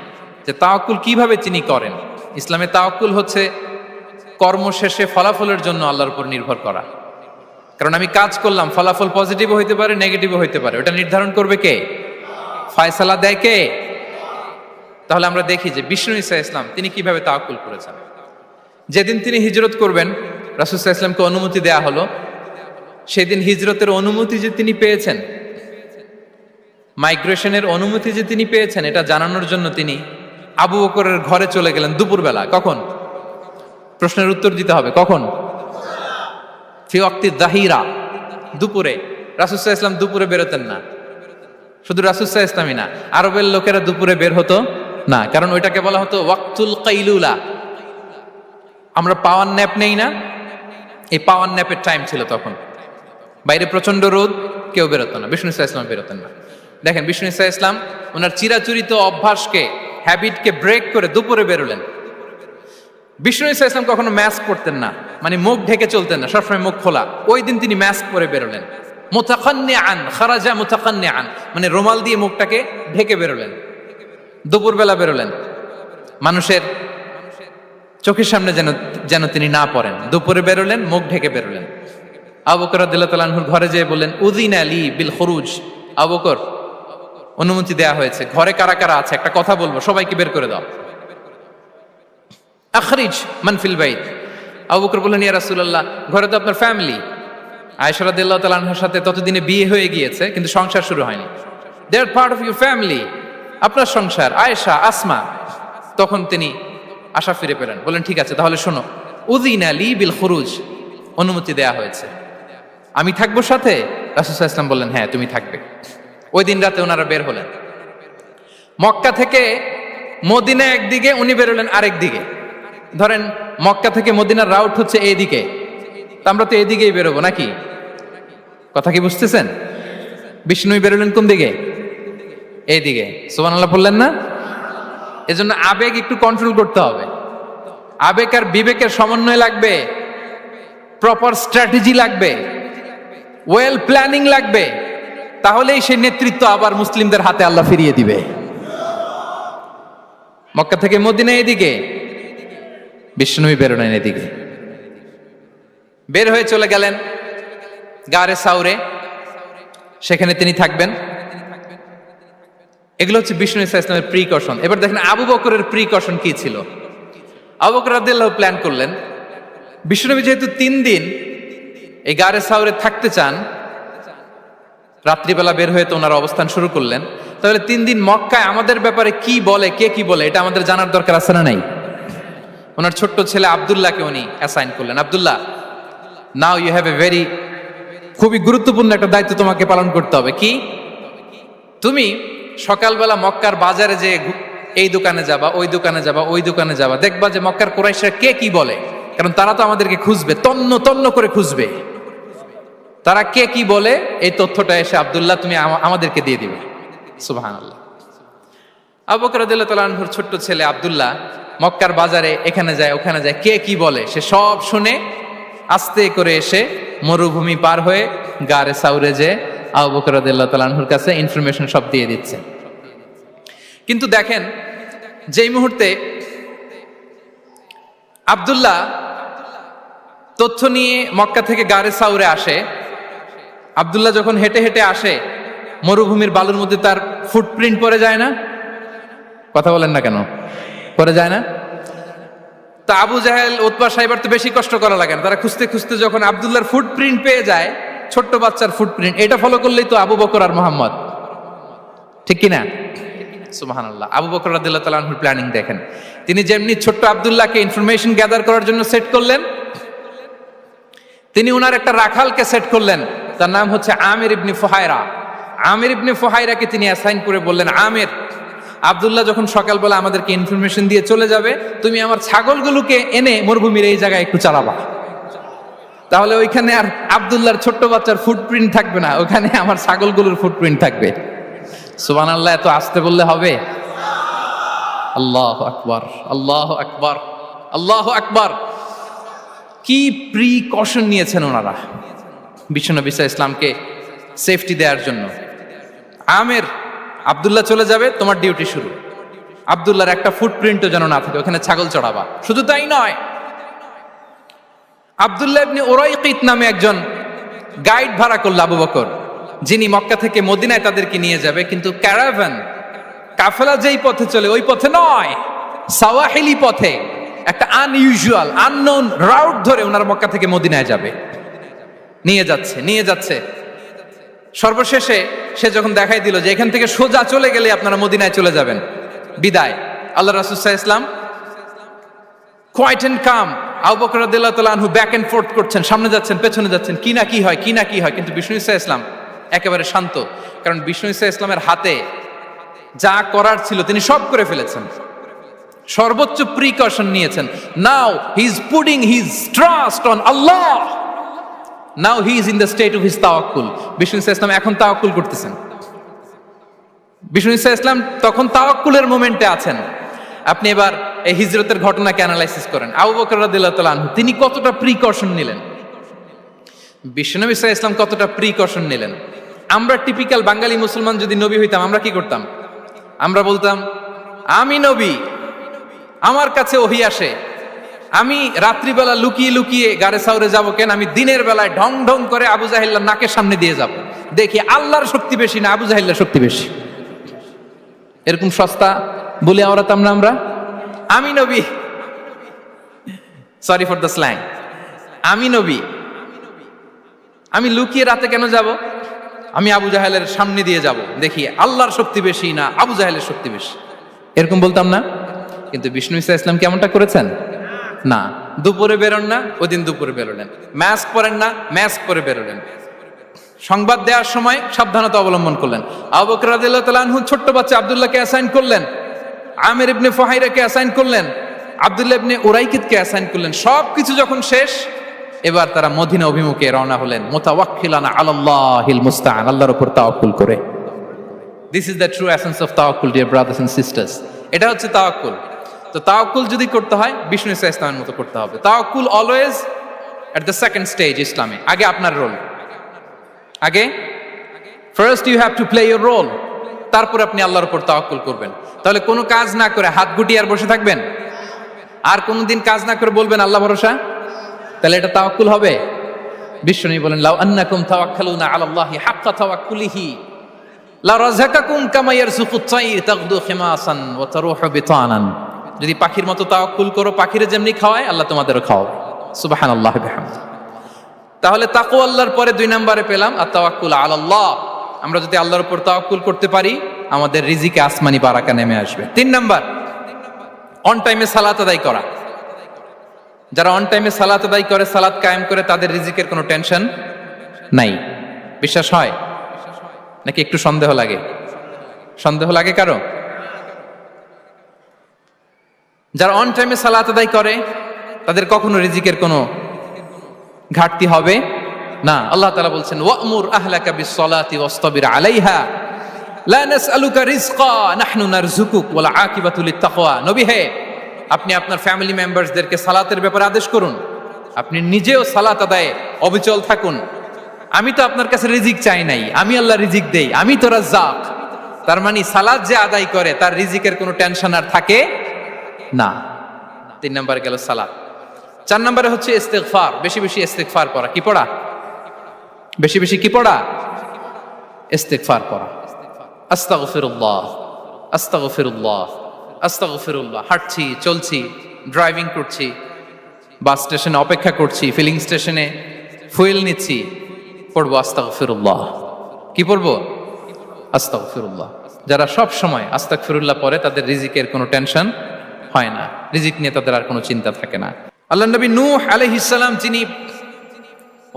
যে তাওয়াক্কুল কিভাবে তিনি করেন। ইসলামে তাওয়াক্কুল হচ্ছে কর্ম শেষে ফলাফলের জন্য আল্লাহর উপর নির্ভর করা। কারণ আমি কাজ করলাম, ফলাফল পজিটিভও হইতে পারে, নেগেটিভও হইতে পারে, ওটা নির্ধারণ করবে কে? ফয়সালা দেয় কে? তাহলে আমরা দেখি যে বিষ্ণু ইসা ইসলাম তিনি কিভাবে তাওয়াক্কুল করেছেন। যেদিন তিনি হিজরত করবেন, রাসূল সাল্লাল্লাহু আলাইহি ওয়াসাল্লামকে অনুমতি দেয়া হলো সেদিন হিজরতের অনুমতি যে তিনি পেয়েছেন, মাইগ্রেশনের অনুমতি যে তিনি পেয়েছেন, এটা জানানোর জন্য তিনি আবু বকরের ঘরে চলে গেলেন দুপুরবেলা। কখন? প্রশ্নের উত্তর দিতে হবে, কখন? ফি ওয়াক্তি যাহিরা, দুপুরে। রাসূল সাল্লাল্লাহু আলাইহি ওয়াসাল্লাম দুপুরে বেরোতেন না। শুধু রাসূল সাল্লাল্লাহু আলাইহি ওয়াসাল্লামই না, আরবের লোকেরা দুপুরে বের হতো না, কারণ ওইটাকে বলা হতো ওয়াক্তুল কাইলুলা। আমরা পাওয়ার ন্যাপ নেই না, এই পাওয়ার ন্যাপের টাইম ছিল তখন। বাইরে প্রচন্ড রোদ, কেউ বেরোতো না, বিষ্ণু সাল্লাল্লাহু আলাইহি ওয়াসাল্লাম বেরোতেন না। দেখেন, বিষ্ণু সাল্লাল্লাহু আলাইহি ওয়াসাল্লাম ওনার চিরাচরিত অভ্যাসকে, হ্যাবিটকে ব্রেক করে দুপুরে বেরোলেন। বিষ্ণু সাল্লাল্লাহু আলাইহি ওয়াসাল্লাম কখনো মাস্ক পরতেন না, মানে মুখ ঢেকে চলতেন না, সবসময় মুখ খোলা। ওই দিন তিনি মাস্ক পরে বেরোলেন। মুতাকান্নিআন, খারাজা মুতাকান্নিআন, মানে রুমাল দিয়ে মুখটাকে ঢেকে বেরোলেন। দুপুরবেলা বেরোলেন, মানুষের চোখের সামনে যেন তিনি না পড়েন। দুপুরে বেরোলেন, মুখ ঢেকে বেরোলেন। আবু বকর রাদিয়াল্লাহু তাআলা আনহুর ঘরে যেয়ে বললেন, উযিনা লি বিল খুরুজ। আবু বকর, অনুমতি দেয়া হয়েছে, ঘরে কারা কারা আছে একটা কথা বলবো, সবাইকে বের করে দাও। আখরিজ মান ফিল বাইত। আবু বকর বললেন, ইয়া রাসূলুল্লাহ, ঘরে তো আপনার ফ্যামিলি। আয়েশা রাদিয়াল্লাহু তাআলা আনহার সাথে ততদিনে বিয়ে হয়ে গিয়েছে, কিন্তু সংসার শুরু হয়নি। দে আর পার্ট অফ ইউর ফ্যামিলি, আপনার সংসার, আয়েশা, আসমা। তখন তিনি আশা ফিরে পেলেন, বললেন, ঠিক আছে, তাহলে শোনো, উযিনা লি বিল খুরুজ, অনুমতি দেয়া হয়েছে, আমি থাকবো সাথে? রাসূল সাল্লাল্লাহু আলাইহি ওয়াসাল্লাম বললেন, হ্যাঁ, তুমি থাকবে। ওই দিন রাতে ওনারা বের হলেন। মক্কা থেকে মদিনা একদিকে, উনি বেরোলেন আরেক দিকে। ধরেন মক্কা থেকে মদিনার রাউট হচ্ছে এইদিকে, তা আমরা তো এদিকেই বেরোবো নাকি? কথা কি বুঝতেছেন? বিষ্ণু বেরোলেন কোন দিকে? এইদিকে। সুবহানাল্লাহ বললেন না? এজন্য আবেগ একটু কন্ট্রোল করতে হবে। আবেগ আর বিবেকের সমন্বয় লাগবে, প্রপার স্ট্র্যাটেজি লাগবে, ওয়েল প্ল্যানিং লাগবে, তাহলেই সেই নেতৃত্ব আবার মুসলিমদের হাতে আল্লাহ ফিরিয়ে দিবে। মক্কা থেকে মদিনা এদিকে, বিষ্ণুই বেরোলেন এদিকে। বের হয়ে চলে গেলেন গারে সাউরে, সেখানে তিনি থাকবেন। এগুলো হচ্ছে বিষ্ণু ইসলামের প্রিকশন। এবার দেখেন আবু বকরের প্রিকশন কি ছিল। আবু বকর রাদিয়াল্লাহু প্ল্যান করলেন, বিষ্ণুনবী যেহেতু 3 দিন এই গারে সাউরে থাকতে চান, রাত্রিবেলা বের হয়ে তো ওনার অবস্থান শুরু করলেন, তাহলে 3 দিন মক্কায় আমাদের ব্যাপারে কি বলে, কে কি বলে, এটা আমাদের জানার দরকার আছে না নাই? ওনার ছোট্ট ছেলে আব্দুল্লাহকে উনি অ্যাসাইন করলেন। Abdullah, now you have a very, খুবই গুরুত্বপূর্ণ একটা দায়িত্ব তোমাকে পালন করতে হবে। কি? তুমি সকালবেলা মক্কার বাজারে যে এই দোকানে যাবা, ওই দোকানে যাবা, ওই দোকানে যাবা, দেখবা যে মক্কার কুরাইশরা কে কি বলে, কারণ তারা তো আমাদেরকে খুঁজবে, তন্ন তন্ন করে খুঁজবে। তারা কে কি বলে এই তথ্যটা এসে আব্দুল্লাহ তুমি আমাদেরকে দিয়ে দিবে। সুবহানাল্লাহ। আবু বকর রাদিয়াল্লাহু তাআলা আনহুর ছোট্ট ছেলে আব্দুল্লাহ মক্কার বাজারে এখানে যায় ওখানে যায়, কে কি বলে সে সব শুনে আস্তে করে এসে মরুভূমি পার হয়ে গারে সাউরে যে আবু বকর রাদিয়াল্লাহু তাআলা আনহুর কাছে ইনফরমেশন সব দিয়ে দিচ্ছে। কিন্তু দেখেন, যেই মুহূর্তে আব্দুল্লাহ তথ্য নিয়ে মক্কা থেকে গারে সাউরে আসে, আব্দুল্লাহ যখন হেঁটে হেঁটে আসে, মরুভূমির বালুর মধ্যে তার ফুটপ্রিন্ট পড়ে যায় না? কথা বলেন না কেন? পড়ে যায় না? তা আবু জাহেল, উতবা, সাইবার তো বেশি কষ্ট করা লাগে না, তারা খুঁজতে খুঁজতে যখন আব্দুল্লাহর ফুটপ্রিন্ট পেয়ে যায়, ছোট্ট বাচ্চার ফুটপ্রিন্ট, এটা ফলো করলেই তো আবু বকর আর মুহাম্মদ, ঠিক কিনা? সুবহানাল্লাহ। আবু বকর রাদিয়াল্লাহু তাআলা আনহুর প্ল্যানিং দেখেন, তিনি যেমনি ছোট্ট আব্দুল্লাহকে ইনফরমেশন গ্যাদার করার জন্য সেট করলেন, তিনি ওনার একটা রাখালকে সেট করলেন, তার নাম হচ্ছে আমির ইবনে ফুহায়রা। আমির ইবনে ফুহায়রাকে তিনি অ্যাসাইন করে বললেন, আমির, আব্দুল্লাহ যখন সকালবেলা আমাদেরকে ইনফরমেশন দিয়ে চলে যাবে, তুমি আমার ছাগলগুলোকে এনে মরুভূমির এই জায়গায় একটু চালাবা, তাহলে ওইখানে আর আব্দুল্লাহর ছোট্ট বাচ্চার ফুটপ্রিন্ট থাকবে না, ওখানে আমার ছাগলগুলোর ফুটপ্রিন্ট থাকবে। সুবহানাল্লাহ। এত আসতে বললে হবে? আল্লাহু আকবার, আল্লাহু আকবার, আল্লাহু আকবার। কি প্রিকশন নিয়েছেন ওনারা বিশ্বনবী সাল্লাল্লাহু আলাইহি ইসলামকে সেফটি দেওয়ার জন্য। আমির, আব্দুল্লাহ চলে যাবে, তোমার ডিউটি শুরু, আব্দুল্লাহর একটা ফুটপ্রিন্টও যেন না থাকে, ওখানে ছাগল চড়াবা। শুধু তাই নয়, আব্দুল্লাহ ইবনে উরাইকিত নামে একজন গাইড ভাড়া করল আবু বকর, যিনি মক্কা থেকে মদিনায় তাদেরকে নিয়ে যাবে, কিন্তু ক্যারাভান, কাফেলা যেই পথে চলে ওই পথে নয়, সাওয়াহিলি পথে, একটা আনইউজুয়াল আননোন রাউট ধরে ওনারা মক্কা থেকে মদিনায় যাবে। নিয়ে যাচ্ছে। সর্বশেষে সে যখন দেখাই দিল যে এখান থেকে সোজা চলে গেলে আপনারা মদিনায় চলে যাবেন, বিদায়। আল্লাহ রাসূল সাল্লাল্লাহু আলাইহি ওয়াসাল্লাম কোয়াইট এন্ড কাম, আবু বকর রাদিয়াল্লাহু তাআলা আনহু ব্যাক এন্ড ফোর্থ করছেন, সামনে যাচ্ছেন পেছনে যাচ্ছেন, কি না কি হয়। কিন্তু বিষ্ণু সাল্লাল্লাহু আলাইহি ওয়াসাল্লাম একেবারে শান্ত, কারণ বিষ্ণু সাল্লাল্লাহু আলাইহি ওয়াসাল্লামের হাতে যা করার ছিল তিনি সব করে ফেলেছেন, সর্বোচ্চ প্রিকশন নিয়েছেন। Now he is putting his trust on Allah, now he is in the state of his তাওয়াক্কুল। বিষ্ণু সাল্লাল্লাহু আলাইহি ওয়াসাল্লাম এখন তাওয়াক্কুল করতেছেন। বিষ্ণু সাল্লাল্লাহু আলাইহি ওয়াসাল্লাম তখন তাওয়াক্কুলের মোমেন্টে আছেন। আপনি এবার এই হিজরতের ঘটনাকে অ্যানালাইসিস করেন। আবু বকর রাদিয়াল্লাহু তাআলা আনহু তিনি কতটা প্রিকশন নিলেন, বিশ্বনবী সাল্লাল্লাহু আলাইহি ওয়াসাল্লাম কতটা প্রিকশন নিলেন। আমরা টিপিক্যাল বাঙালি মুসলমান যদি নবী হইতাম আমরা কি করতাম? আমরা বলতাম আমি নবী, আমার কাছে ওহী আসে, আমি রাত্রিবেলা লুকিয়ে লুকিয়ে গারে সাউরে যাব কেন? আমি দিনের বেলায় ঢং ঢং করে আবু জাহেলের নাকের সামনে দিয়ে যাব, দেখি আল্লাহর শক্তি বেশি না আবু জাহেলের শক্তি বেশি। এরকম সস্তা বলে আওড়াতাম না আমরা? আমি নবী, সরি ফর দ্য স্ল্যাং, আমি নবী, আমি লুকিয়ে রাতে কেন যাব? আমি আবু জাহেলের সামনে দিয়ে যাব, দেখি আল্লাহর শক্তি বেশি না আবু জাহেলের শক্তি বেশি। এরকম বলতাম না? কিন্তু বিষ্ণু ঈসা ইসলাম কেমনটা করেছেন? না, দুপুরে বেরোন না, ওই দিন দুপুরে বেরোলেন। মাস্ক পরেন না, মাস্ক পরে বেরোলেন। সংবাদ দেওয়ার সময় সাবধানতা অবলম্বন করলেন। আবু বকর রাদিয়াল্লাহু তাআলা আনহু ছোট্ট বাচ্চা আব্দুল্লাহকে অ্যাসাইন করলেন, আমির ইবনে ফুহাইরাকে অ্যাসাইন করলেন, আব্দুল্লাহ ইবনে উরাইকিতকে অ্যাসাইন করলেন। সবকিছু যখন শেষ, এবার তারা মদিনা অভিমুখে রওনা হলেন, মুতাওয়াক্কিলানা আলাল্লাহিল মুস্তাআন, আল্লাহর উপর তাওয়াক্কুল করে। This is the true essence of তাওয়াক্কুল, ডিয়ার ব্রাদার্স এন্ড সিস্টার্স। এটা হচ্ছে তাওয়াক্কুল। তো তাওয়াক্কুল যদি করতে হয় বিষ্ণু ঈসা ইসলামের মতো করতে হবে। তাওয়াক্কুল always at the second stage ইসলামে। আগে আপনার রোল, আগে first you have to play your role, তারপর আপনি আল্লাহর উপর তাওয়াক্কুল করবেন। তাহলে কোনো কাজ না করে হাত গুটিয়ে আর বসে থাকবেন, আর কোনোদিন কাজ না করে বলবেন আল্লাহ ভরসা, তাহলে এটা তাওয়াক্কুল হবে? বিশ্বনবী বলেন লাউ আন্নাকুম তাওয়াক্কালুনা আলাল্লাহি হাক্কা তাওয়াক্কুলিহি লা রাযাকাকুম কামা ইয়ারযুকুত তায়র তাগদু খিমাসান ওয়া তারুহু বিতানান। যদি পাখির মতো তাওয়াক্কুল করো, পাখিরে যেমনি খাওয়ায় আল্লাহ তোমাদেরও খাওয়াবে। সুবহানাল্লাহি ওয়া বিহামদিহি। তাহলে তাকওয়া আল্লাহর পরে 2 নম্বরে পেলাম আত-তাওয়াক্কুল আলাল্লাহ। আমরা যদি আল্লাহর উপর তাওয়াক্কুল করতে পারি, আমাদের রিজিকে আসমানি বারাকা নেমে আসবে। 3 নাম্বার, অন টাইমে সালাত আদায় করা। যারা অন টাইমে সালাত আদায় করে, সালাত কায়েম করে, তাদের রিজিকের কোনো টেনশন নাই। বিশ্বাস হয় নাকি একটু সন্দেহ লাগে? সন্দেহ লাগে কারো? যারা অন টাইমে সালাত আদায় করে তাদের কখনো রিজিকের কোনো ঘাটতি হবে না। আল্লাহ তাআলা বলছেন ওয়া'মুর আহলাকা বিস-সালাতি ওয়াসতাবির আলাইহা লা নাসআলুকা রিজকা নাহনু নারযুকুক ওয়াল আকিবাতু লিত-তাকওয়া। নবী হে, আপনি আপনার ফ্যামিলি মেম্বারসদেরকে সালাতের ব্যাপারে আদেশ করুন, আপনি নিজেও সালাত আদায়ে অবিচল থাকুন। আমি তো আপনার কাছে রিজিক চাই নাই, আমি আল্লাহ রিজিক দেই, আমি তো রাজ্জাক। তার মানে সালাত যে আদায় করে তার রিজিকের কোনো টেনশন আর থাকে না। 3 নম্বরে গেল সালাত। 4 নম্বরে হচ্ছে ইস্তিগফার, বেশি বেশি ইস্তিগফার পড়া। কি পড়া? বেশি বেশি কি পড়া? ইস্তিগফার পড়া। আস্তাগফিরুল্লাহ, আস্তাগফিরুল্লাহ, আস্তাগফিরুল্লাহ। হাঁটছি, চলছি, ড্রাইভিং করছি, বাস স্টেশনে অপেক্ষা করছি, ফিলিং স্টেশনে ফুয়েল নিচ্ছি, পড়বো আস্তাগফিরুল্লাহ। কি পড়বো? আস্তাগফিরুল্লাহ। যারা সব সময় আস্তাগফিরুল্লাহ পড়ে তাদের রিজিকের কোনো টেনশন হয় না, রিজিক নিয়ে তাদের আর কোনো চিন্তা থাকে না। আল্লাহ নবী নূহ আলাইহিস সালাম যিনি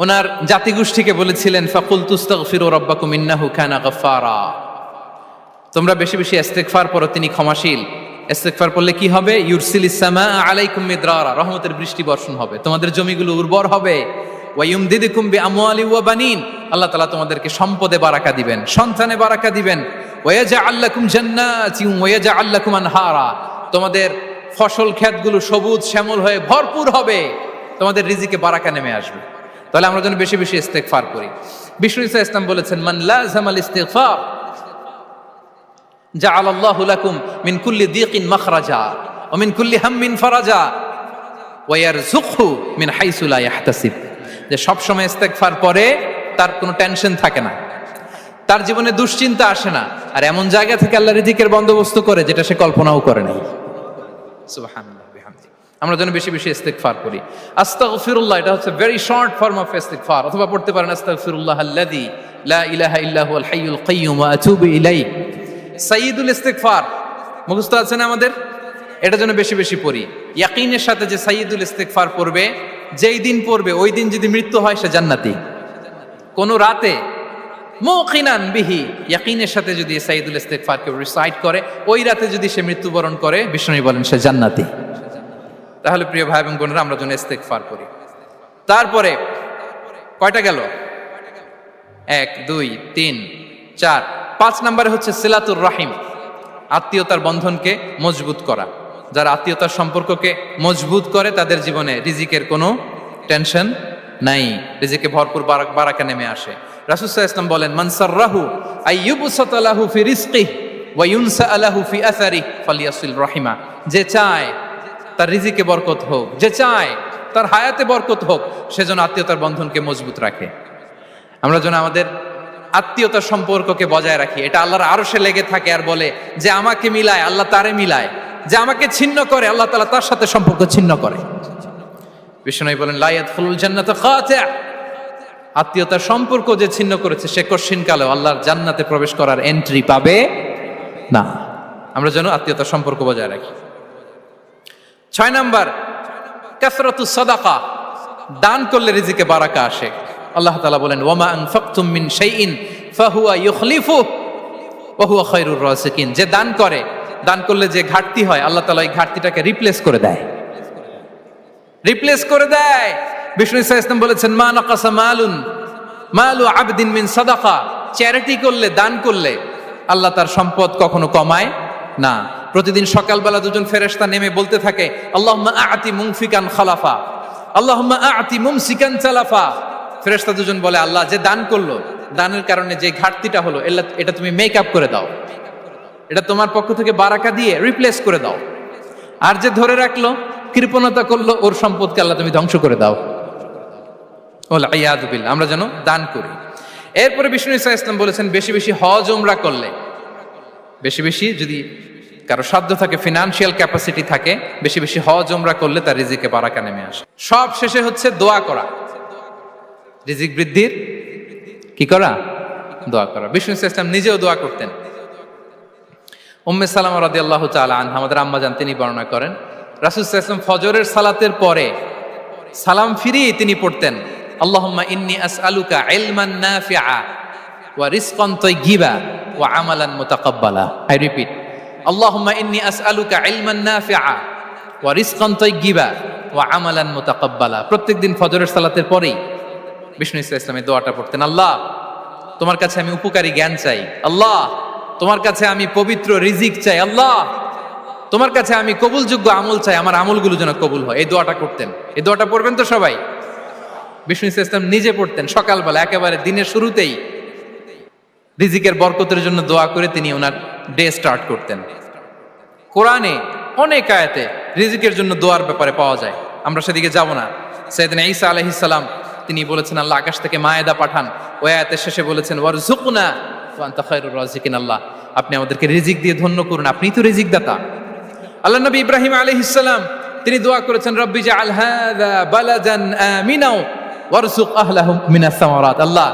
ওনার জাতিগোষ্ঠীকে বলেছিলেন ফাকুলতু আস্তাগফিরু রাব্বাকুম ইন্নাহু কানা গাফফারা, তোমরা বেশি বেশি ইস্তিগফার পড়ো, তিনি ক্ষমাশীল। ইস্তিগফার পড়লে কি হবে? ইউরসিলিস সামা আলাইকুম মিদরারা, রহমতের বৃষ্টি বর্ষণ হবে, তোমাদের জমিগুলো উর্বর হবে। ওয়া ইউমদিদুকুম বিআমওয়ালি ওয়া বানিন, আল্লাহ তাআলা তোমাদেরকে সম্পদে বারাকা দিবেন, সন্তানে বারাকা দিবেন। ওয়া ইয়াজআল লাকুম জান্নাতিন ওয়া ইয়াজআল লাকুম আনহারা, তোমাদের ফসল ক্ষেতগুলো সবুজ শ্যামল হয়ে ভরপুর হবে, তোমাদের রিজিকে বারাকা নেমে আসবে। তাহলে আমরা যেন বেশি বেশি ইস্তিগফার করি। বিষ্ণু ঈসা ইসলাম বলেছেন মান লাযামাল ইস্তিগফার জাআলাল্লাহু লাকুম মিন কুল্লি দিকিন মাখরাজা ওয়া মিন কুল্লি হাম্মিন ফারাজা ওয়া ইয়ারযুকহু মিন হাইসু লা ইয়াহতাসিব। যে সব সময় ইস্তিগফার পরে তার কোনো টেনশন থাকে না, তার জীবনে দুশ্চিন্তা আসে না, আর এমন জায়গা থেকে আল্লাহ রিজিকের বন্দোবস্ত করে যেটা সে কল্পনাও করে নাই। সুবহানাল্লাহ বিহামদি। আমরা যেন বেশি বেশি ইস্তিগফার করি। আস্তাগফিরুল্লাহ, এটা হচ্ছে ভেরি শর্ট ফর্ম অফ ইস্তিগফার। অথবা পড়তে পারেন আস্তাগফিরুল্লাহ আল্লাযী লা ইলাহা ইল্লা হুয়াল হাইয়ুল কাইয়্যুম ওয়া আতুবু ইলাইহি। সাইয়্যিদুল ইস্তিগফার মুখস্থ আছে না আমাদের? এটা যেন বেশি বেশি পড়ি। ইয়াকিনের সাথে যে সাইয়্যিদুল ইস্তিগফার পড়বে, যেই দিন পড়বে ওই দিন যদি মৃত্যু হয় সে জান্নাতি। কোন রাতে মুকিনান বিহি, ইয়াকিনের সাথে যদি সাইয়্যিদুল ইস্তিগফারকে রিসাইট করে, ওই রাতে যদি সে মৃত্যুবরণ করে, বিষ্ণু বলেন সে জান্নাতি। তাহলে প্রিয় ভাই এবং বোনেরা, আমরা যেন ইস্তিগফার করি। তারপরে কয়টা গেল? 1 2 3 4 5 নম্বরে হচ্ছে সিলাতুর রাহিম, আত্মীয়তার বন্ধনকে মজবুত করা। যারা আত্মীয়তার সম্পর্ককে মজবুত করে তাদের জীবনে রিজিকের কোনো টেনশন নাই, রিজিকে ভরপুর বারাকা নেমে আসে। রাসূল সাল্লাল্লাহু আলাইহি ওয়াসাল্লাম বলেন, মান সাররাহু আইয়ুবসাতা লাহু ফি রিজকিহি ওয়া ইউনসা লাহু ফি আসারিহি ফালিয়াসিল রাহিমা। যে চায় তার রিজিকে বরকত হোক, যে চায় তার হায়াতে বরকত হোক, সেজন্য আত্মীয়তার বন্ধনকে মজবুত রাখে। আমরা যেন আমাদের আত্মীয়তার সম্পর্ককে বজায় রাখি। এটা আল্লাহর আরশে লেগে থাকে আর বলে যে আমাকে মিলায় আল্লাহ তারে মিলায়, যে আমাকে ছিন্ন করে আল্লাহ তাআলা তার সাথে সম্পর্ক ছিন্ন করে। বিষ্ণু বলেন, লা ইয়াদখুলুল জান্নাতা খাতি', আত্মীয়তার সম্পর্ক যে ছিন্ন করেছে সে কশিনকালেও আল্লাহর জান্নাতে প্রবেশ করার এন্ট্রি পাবে না। আমরা যেন আত্মীয়তার সম্পর্ক বজায় রাখি। 6 নাম্বার, কাসরাতুস সাদাকা, দান করলে রিজিকে বারাকা আসে। আল্লাহ তাআলা বলেন, ওয়ামা আনফাকতুম মিন শাইইন ফাহুয়া ইউখলিফুহু ওয়া হুয়া খায়রুর রাযিকিন। যে দান করে, দান করলে যে ঘাটতি হয় আল্লাহ তাআলা এই ঘাটতিটাকে রিপ্লেস করে দেয়, রিপ্লেস করে দেয়। বিষ্ণু সাল্লাল্লাহু আলাইহি ওয়াসাল্লাম বলেছেন, মা নাকাসা মালু আবদিন মিন সাদাকা, চ্যারিটি করলে, দান করলে আল্লাহ তার সম্পদ কখনো কমায় না। প্রতিদিন সকালবেলা দুজন ফেরেশতা নেমে বলতে থাকে, আল্লাহুম্মা আ'তি মুনফিকান খালাফা, আল্লাহুম্মা আ'তি মুমসিকান চালাফা। ফেরেশতা দুজন বলে, আল্লাহ যে দান করলো, দানের কারণে যে ঘাটতিটা হলো এটা তুমি মেক আপ করে দাও, এটা তোমার পক্ষ থেকে বারাকা দিয়ে রিপ্লেস করে দাও। আর যে ধরে রাখলো, কৃপণতা করলো, ওর সম্পদকে আল্লাহ তুমি ধ্বংস করে দাও। ওয়াল ইয়াদু বিল্লাহ। আমরা যেন দান করি। এরপরে বিষ্ণু সাল্লাল্লাহু আলাইহি ওয়াসাল্লাম বলেছেন, বেশি বেশি হজ উমরা করলে, বেশি বেশি যদি কারো সাধ্য থাকে, ফিনান্সিয়াল ক্যাপাসিটি থাকে, বেশি বেশি হজ উমরা করলে তার রিজিকে বারাকা নেমে আসে। সব শেষে হচ্ছে দোয়া করা, রিজিক বৃদ্ধির কি করা? দোয়া করা। বিষ্ণু সাল্লাল্লাহু আলাইহি ওয়াসাল্লাম নিজেও দোয়া করতেন। উম্মে সালামা রাদিয়াল্লাহু তাআলা আনহা, আমাদের আম্মা জান, তিনি বর্ণনা করেন, রাসূল সাল্লাল্লাহু আলাইহি ওয়াসাল্লাম ফজরের সালাতের পরে সালাম ফিরিয়ে তিনি পড়তেন, আল্লাহুম্মা ইন্নী আসআলুকা ইলমান নাফিআ ওয়া রিজকান তাইয়্যিবা ওয়া আমালান মুতাকাব্বালা। আই রিপিট, আল্লাহুম্মা ইন্নী আসআলুকা ইলমান নাফিআ ওয়া রিজকান তাইয়্যিবা ওয়া আমালান মুতাকাব্বালা। প্রত্যেকদিন ফজরের সালাতের পরেই বিষ্ণু ইসলামের দোয়াটা পড়তেন, আল্লাহ তোমার কাছে আমি উপকারী জ্ঞান চাই, আল্লাহ তোমার কাছে আমি পবিত্র রিজিক চাই, আল্লাহ তোমার কাছে আমি কবুলযোগ্য আমল চাই, আমার আমলগুলো যেন কবুল হয়। এই দোয়াটা করতেন। এই দোয়াটা পড়বেন তো সবাই। বিষ্ণু ইসলাম নিজে পড়তেন সকালবেলা, একেবারে দিনের শুরুতেই রিজিকের বরকতের জন্য দোয়া করে তিনি ওনার ডে স্টার্ট করতেন। কোরআনে অনেক আয়াতে রিজিকের জন্য দোয়ার ব্যাপারে পাওয়া যায়, আমরা সেদিকে যাব না। সাইয়েদনা ঈসা আলাইহিস সালাম তিনি বলেছেন, আল্লাহ আকাশ থেকে মায়েদা পাঠান। ওই আয়াতের শেষে বলেছেন, ওয়ারযুকনা ওয়া আনতা খায়রুর রাযিকিন, আল্লাহ আপনি আমাদেরকে রিজিক দিয়ে ধন্য করুন, আপনিই তো রিজিক দাতা। আল্লাহ নবী ইব্রাহিম আলাইহিস সালাম তিনি দোয়া করেছেন, রব্বি জাআল হাযা বালাদান আমিনা ওয়ারযুক আহলাহু মিনাস সামারাত, আল্লাহ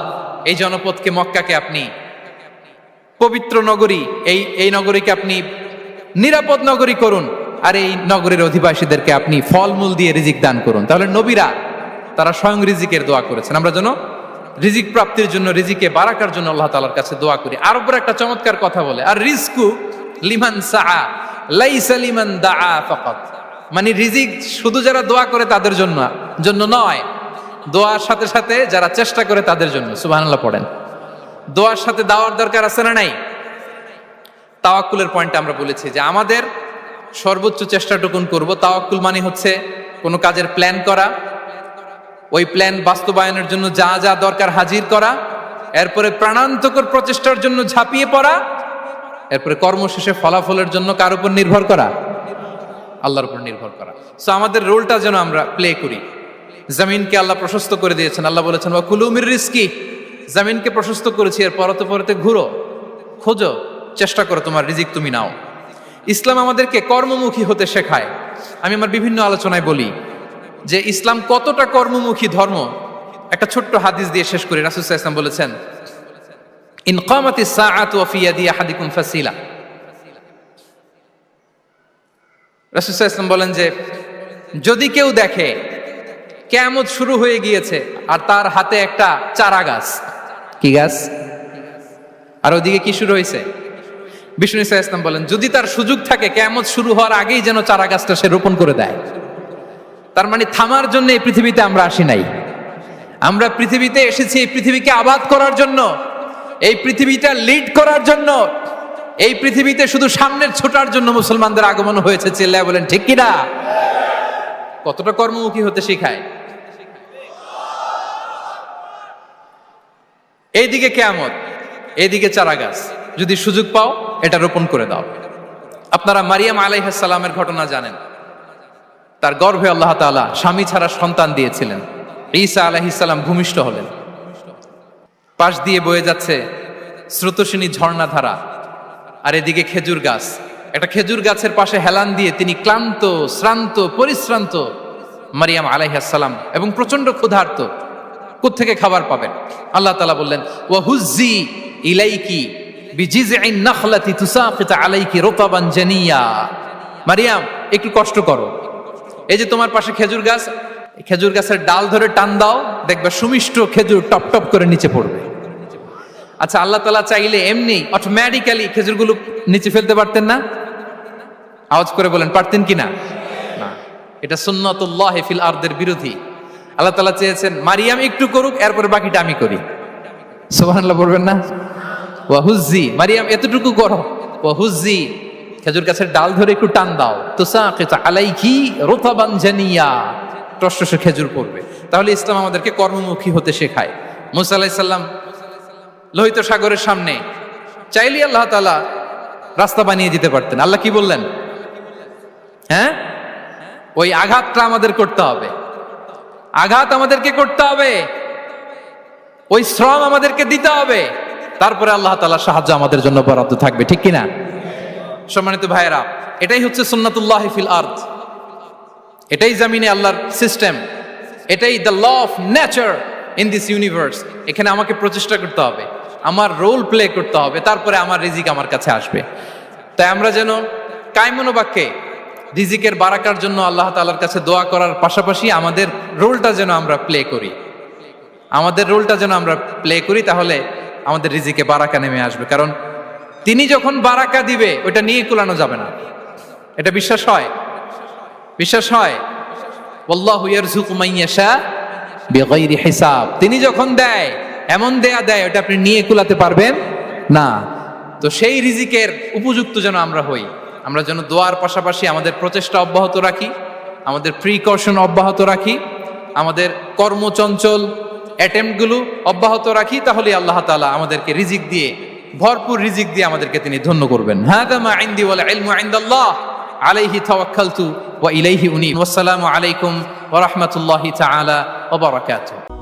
এই জনপদকে, মক্কাকে আপনি পবিত্র নগরী, এই নগরীকে আপনি নিরাপদ নগরী করুন, আর এই নগরীর অধিবাসীদেরকে আপনি ফলমূল দিয়ে রিজিক দান করুন। তাহলে নবীরা তারা স্বয়ং রিজিকের দোয়া করেছেন। আমরা যেন রিজিক প্রাপ্তির জন্য, রিজিকে বারাকার জন্য আল্লাহ তাআলার কাছে দোয়া করি। আর উপর একটা চমৎকার কথা বলে, আর রিজকু লিমান সাআ লাইসা লিমান দাআ ফাকাত, মানে রিজিক শুধু যারা দোয়া করে তাদের জন্য নয়, দোয়ার সাথে সাথে যারা চেষ্টা করে তাদের জন্য। সুবহানাল্লাহ পড়েন। দোয়ার সাথে দাওয়ার দরকার আছে না নাই? তাওয়াক্কুলের পয়েন্টটা আমরা বলেছি যে আমাদের সর্বোচ্চ চেষ্টাটুকুন করব। তাওয়াক্কুল মানে হচ্ছে কোনো কাজের প্ল্যান করা, ওই প্ল্যান বাস্তবায়নের জন্য যা যা দরকার হাজির করা, এরপরে প্রাণান্তকর প্রচেষ্টার জন্য ঝাঁপিয়ে পড়া, এরপরে কর্মশেষে ফলাফলের জন্য কার উপর নির্ভর করা? আল্লাহর উপর নির্ভর করা। সো আমাদের রোলটা যেন আমরা প্লে করি। জমিনকে আল্লাহ প্রশস্ত করে দিয়েছেন, আল্লাহ বলেছেন ওয়া কুলু মির রিজকি, জমিনকে প্রশস্ত করেছি, এর পরতে পরতে ঘুরো, খোঁজো, চেষ্টা করো তোমার রিজিক তুমি নাও। ইসলাম আমাদেরকে কর্মমুখী হতে শেখায়। আমি আমার বিভিন্ন আলোচনায় বলি যে ইসলাম কতটা কর্মমুখী ধর্ম। একটা ছোট্ট হাদিস দিয়ে শেষ করি। রাসূল সাল্লাল্লাহু আলাইহি ওয়াসাল্লাম বলেছেন, ইন কামাতিস সাআতু ওয়া ফি ইয়াদি আহাদিকুম ফাসিলা। রাসূল সাল্লাল্লাহু আলাইহি ওয়াসাল্লাম বলেন যে যদি কেউ দেখে কিয়ামত শুরু হয়ে গিয়েছে আর তার হাতে একটা চারা গাছ, কি গাছ, আর ওদিকে কি শুরু হয়েছে, বিষ্ণু সাল্লাল্লাহু আলাইহি ওয়াসাল্লাম বলেন যদি তার সুযোগ থাকে কিয়ামত শুরু হওয়ার আগেই যেন চারা গাছটা সে রোপণ করে দেয়। তার মানে থামার জন্য এই পৃথিবীতে আমরা আসি নাই। আমরা পৃথিবীতে এসেছি এই পৃথিবীকে আবাদ করার জন্য, এই পৃথিবীটা লিড করার জন্য, এই পৃথিবীতে শুধু সামনের ছোটার জন্য মুসলমানদের আগমন হয়েছে। চিল্লায় বলেন ঠিক কিনা? কতটা কর্মমুখী হতে শেখায়। এইদিকে কিয়ামত, এইদিকে চারা গাছ, যদি সুযোগ পাও এটা রোপণ করে দাও। আপনারা মারিয়াম আলাইহিস সালামের ঘটনা জানেন। তার গর্ভে আল্লাহ তাআলা স্বামী ছাড়া সন্তান দিয়েছিলেন। ঈসা আলাইহিস সালাম ভূমিষ্ঠ হলেন। পাশ দিয়ে বয়ে যাচ্ছে স্রোতস্বিনী ঝর্ণাধারা, আর এদিকে খেজুর গাছ। একটা খেজুর গাছের পাশে হেলান দিয়ে তিনি ক্লান্ত, শ্রান্ত, পরিশ্রান্ত মারিয়াম আলাইহিস সালাম, এবং প্রচন্ড ক্ষুধার্ত। কোত্থেকে খাবার পাবেন? আল্লাহ তাআলা বললেন, ওয়া হুজ্জি ইলাইকি বিজিযইন নাখলাতি তুসাকিত আলাইকি রুতাবান জানিয়া। মারিয়াম, একটু কষ্ট করো। এই যে তোমার পাশে খেজুর গাছ, খেজুর গাছের ডাল ধরে টান দাও, দেখবে সুমিষ্ট খেজুর টপ টপ করে নিচে পড়বে। আচ্ছা, আল্লাহ তাআলা চাইলে এমনি অটোমেটিক্যালি খেজুরগুলো নিচে ফেলতে পারতেন না? আওয়াজ করে বলেন, পারতেন কি না? না, এটা সুন্নাতুল্লাহ ফিল আরদের বিরোধী। আল্লাহ তাআলা চেয়েছেন মারিয়াম একটু করুক, এরপরে বাকিটা আমি করি। সুবহানাল্লাহ বলবেন না? ওয়া হুজ্জি, মারিয়াম এতটুকু করো। ওয়া হুজ্জি, খেজুর গাছের ডাল ধরে একটু টান দাও, তুসাকিত আলাইকি রুতাবান জানিয়া, টসটসে খেজুর পড়বে। তাহলে ইসলাম আমাদেরকে কর্মমুখী হতে শেখায়। মুসা আলাইহিস সালাম লোহিত সাগরের সামনে চাইলে আল্লাহ তাআলা রাস্তা বানিয়ে দিতে পারতেন। আল্লাহ কি বললেন? হ্যাঁ, ওই আঘাতটা আমাদের করতে হবে, আঘাত আমাদেরকে করতে হবে, ওই শ্রম আমাদেরকে দিতে হবে, তারপরে আল্লাহ তাআলার সাহায্য আমাদের জন্য বরাদ্দ থাকবে। ঠিক কিনা? সম্মানিত ভাইয়েরা, এটাই হচ্ছে সুন্নাতুল্লাহ ফিল আরদ। এটাই জামিনে আল্লাহর সিস্টেম, এটাই the law of nature in this universe. এখানে আমাকে প্রচেষ্টা করতে হবে, আমার রোল প্লে করতে হবে, তারপরে আমার রিজিক আমার কাছে আসবে। তাই আমরা যেন কায়মনোবাক্যে রিজিকের বারাকার জন্য আল্লাহ তাআলার কাছে দোয়া করার পাশাপাশি আমাদের রোলটা যেন আমরা প্লে করি, আমাদের রোলটা যেন আমরা প্লে করি, তাহলে আমাদের রিজিকে বারাকা নেমে আসবে। কারণ তিনি যখন বারাকা দিবে ওইটা নিয়ে কুলানো যাবে না। এটা বিশ্বাস হয়? বিশ্বাস হয়? ওয়াল্লাহু ইয়ারযুকু মান ইয়াশা বিগাইরি হিসাব। তিনি যখন দেয় এমন দেয়া দেয় ওটা আপনি নিয়ে কুলাতে পারবেন না। তো সেই রিজিকের উপযুক্ত যেন আমরা হই। আমরা যেন দোয়ার পাশাপাশি আমাদের প্রচেষ্টা অব্যাহত রাখি, আমাদের প্রিকশন অব্যাহত রাখি, আমাদের কর্মচঞ্চল অ্যাটেম্পটগুলো অব্যাহত রাখি, তাহলে আল্লাহ তাআলা আমাদেরকে রিজিক দিয়ে, ভরপুর রিজিক দিয়ে আমাদেরকে তিনি ধন্য করবেন। হাদা মা ইনদি ওয়াল ইলমু ইনদাল্লাহ আলাইহি তাওয়াক্কালতু ওয়া ইলাইহি উনীব। ওয়াসসালামু আলাইকুম ওয়া রাহমাতুল্লাহি তাআলা ওয়া বারাকাতুহু।